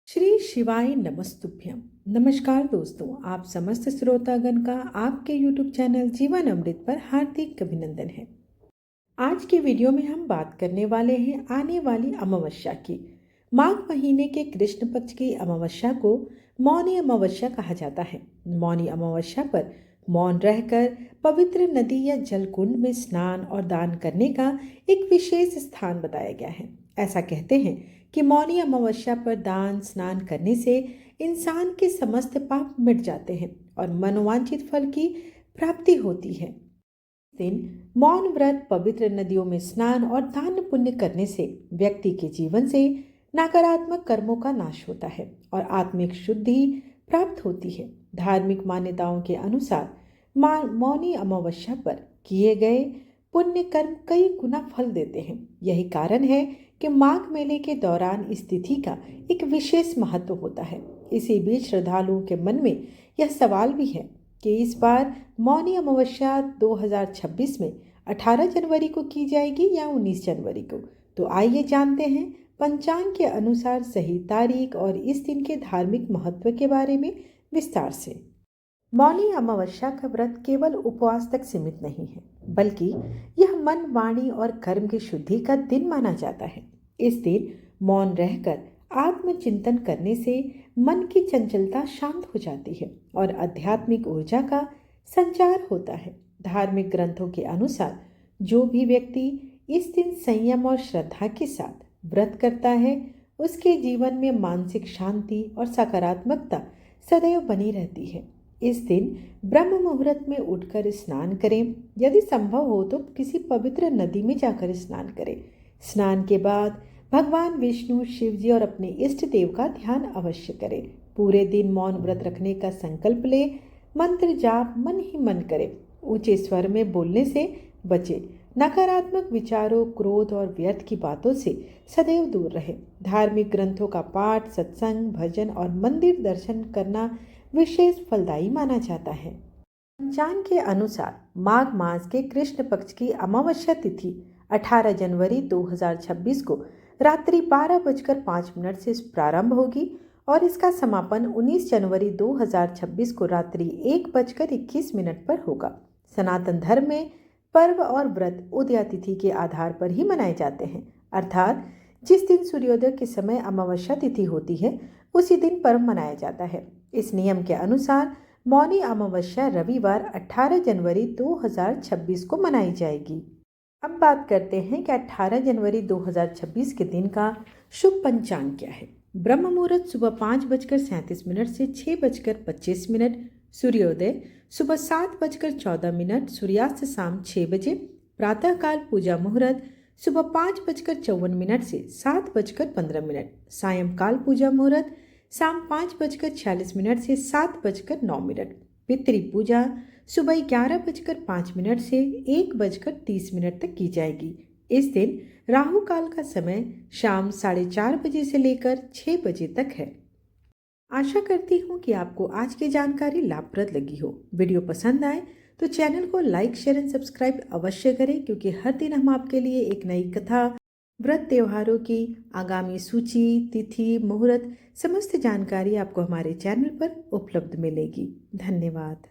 श्री शिवाय नमस्तुभ्यम। नमस्कार दोस्तों, आप समस्त श्रोतागण का आपके YouTube चैनल जीवन अमृत पर हार्दिक अभिनंदन है। आज के वीडियो में हम बात करने वाले हैं आने वाली अमावस्या की। माघ महीने के कृष्ण पक्ष की अमावस्या को मौनी अमावस्या कहा जाता है। मौनी अमावस्या पर मौन रहकर पवित्र नदी या जल कुंड में स्नान और दान करने का एक विशेष स्थान बताया गया है। ऐसा कहते हैं कि मौनी अमावस्या पर दान स्नान करने से इंसान के समस्त पाप मिट जाते हैं और मनोवांछित फल की प्राप्ति होती है। दिन मौन व्रत पवित्र नदियों में स्नान और दान पुण्य करने से व्यक्ति के जीवन से नकारात्मक कर्मों का नाश होता है और आत्मिक शुद्धि प्राप्त होती है। धार्मिक मान्यताओं के अनुसार मौनी अमावस्या पर किए गए पुण्य कर्म कई गुना फल देते हैं। यही कारण है कि माघ मेले के दौरान इस तिथि का एक विशेष महत्व होता है। इसी बीच श्रद्धालुओं के मन में यह सवाल भी है कि इस बार मौनी अमावस्या 2026 में 18 जनवरी को की जाएगी या 19 जनवरी को। तो आइए जानते हैं पंचांग के अनुसार सही तारीख और इस दिन के धार्मिक महत्व के बारे में विस्तार से। मौनी अमावस्या का व्रत केवल उपवास तक सीमित नहीं है, बल्कि यह मन, वाणी और कर्म की शुद्धि का दिन माना जाता है। इस दिन मौन रहकर आत्मचिंतन करने से मन की चंचलता शांत हो जाती है और आध्यात्मिक ऊर्जा का संचार होता है। धार्मिक ग्रंथों के अनुसार जो भी व्यक्ति इस दिन संयम और श्रद्धा के साथ व्रत करता है, उसके जीवन में मानसिक शांति और सकारात्मकता सदैव बनी रहती है। इस दिन ब्रह्म मुहूर्त में उठकर स्नान करें। यदि संभव हो तो किसी पवित्र नदी में जाकर स्नान करें। स्नान के बाद भगवान विष्णु, शिव जी और अपने इष्ट देव का ध्यान अवश्य करें। पूरे दिन मौन व्रत रखने का संकल्प ले। मंत्र जाप मन ही मन करें। ऊंचे स्वर में बोलने से बचे। नकारात्मक विचारों, क्रोध और व्यर्थ की बातों से सदैव दूर रहे। धार्मिक ग्रंथों का पाठ, सत्संग, भजन और मंदिर दर्शन करना विशेष फलदायी माना जाता है। पंचांग के अनुसार माघ मास के कृष्ण पक्ष की अमावस्या तिथि 18 जनवरी 2026 को रात्रि 12:05 से प्रारंभ होगी और इसका समापन 19 जनवरी 2026 को रात्रि 1:21 पर होगा। सनातन धर्म में पर्व और व्रत उदया तिथि के आधार पर ही मनाए जाते हैं, अर्थात जिस दिन सूर्योदय के समय अमावस्या तिथि होती है उसी दिन पर्व मनाया जाता है। इस नियम के अनुसार मौनी अमावस्या रविवार 18 जनवरी 2026 को मनाई जाएगी। अब बात करते हैं कि 18 जनवरी 2026 के दिन का शुभ पंचांग क्या है। ब्रह्म मुहूर्त सुबह 5:37 से 6:25, सूर्योदय सुबह 7:14, सूर्यास्त शाम 6 बजे, प्रातःकाल पूजा मुहूर्त सुबह 5:54 से 7:15, सायंकाल पूजा मुहूर्त शाम 5:46 से 7:09, पितृ पूजा सुबह 11:05 से 1:30 तक की जाएगी। इस दिन राहु काल का समय शाम 4:30 बजे से लेकर 6 बजे तक है। आशा करती हूँ कि आपको आज की जानकारी लाभप्रद लगी हो। वीडियो पसंद आए तो चैनल को लाइक, शेयर एंड सब्सक्राइब अवश्य करें, क्योंकि हर दिन हम आपके लिए एक नई कथा, व्रत त्योहारों की आगामी सूची, तिथि, मुहूर्त, समस्त जानकारी आपको हमारे चैनल पर उपलब्ध मिलेगी। धन्यवाद।